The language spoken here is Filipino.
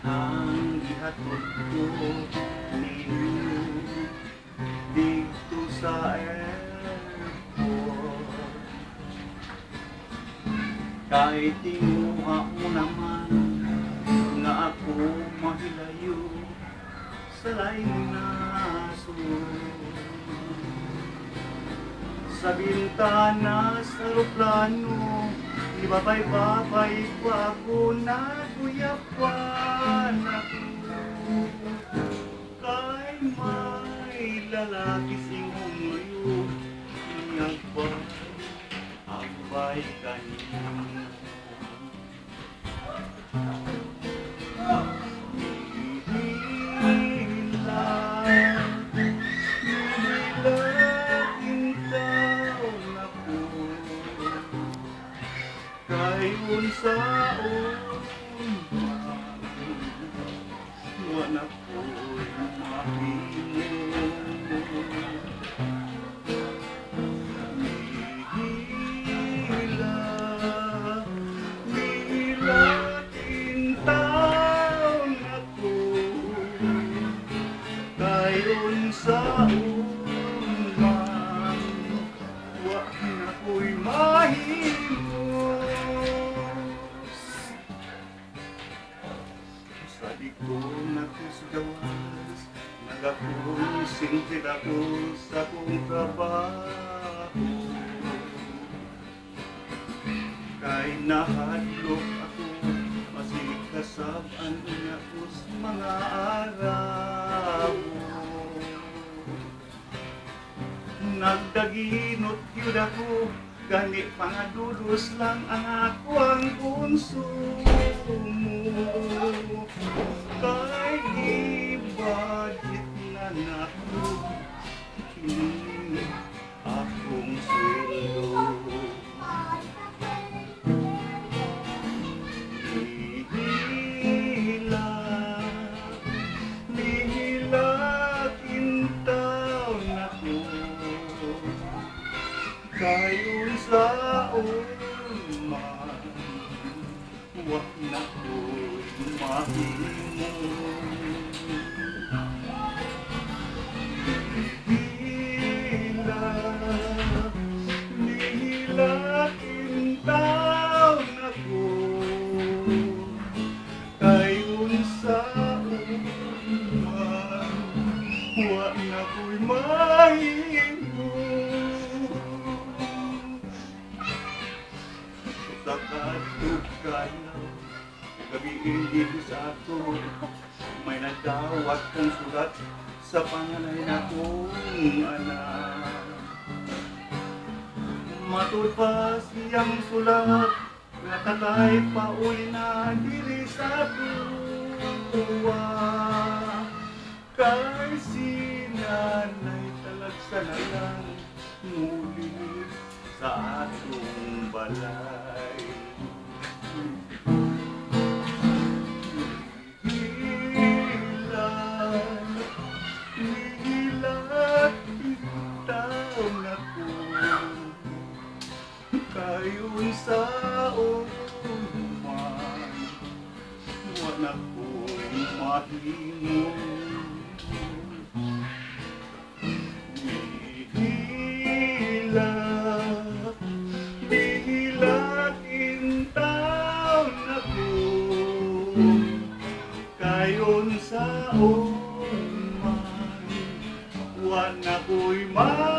ang gihatod ko ninyo dito sa airport. Kahit tinuha mo naman nga ako mahilayo sa laing nasod. Sa bintana sa aeroplano, ibabay-babay ko ako, naguyapan ako. Kay may lalaki singong ngayon, nagpay-abay kanino. Kayon sa umman, wala ko'y mahimo. Mihila, tintaw na ko. Kayon sa umman, wala ko'y mahimo. Sa likod ako sa gawas, nagapusin ako sa kong trabaho. Kay nahadlok ako, masikasab-an niya ko sa mga araw. Nagdaginot yun ako, gani pangadulos lang ang ako ang konsumo. Kay ibadit na nako, kini akong sweldo. Nihila, kintaw nako. Kayon sa umman, wak na ko'y mahimo. Nihila, kintaw na ko. Kayon sa umman, wak na ko'y mahimo. Sa katugkanaw, gabiin dito sa ato, may nagdawat kong sulat sa panganay na kong anak. Matud pa siyang sulat, natatay pa uli na diri sa tuwa. Kay sinanay talagsa na lang muli sa atong balay. Nihila, itaw na ko. Kayon sa umman, wala ko'y mahimo. Kayon sa umman, wala ko'y mahimo.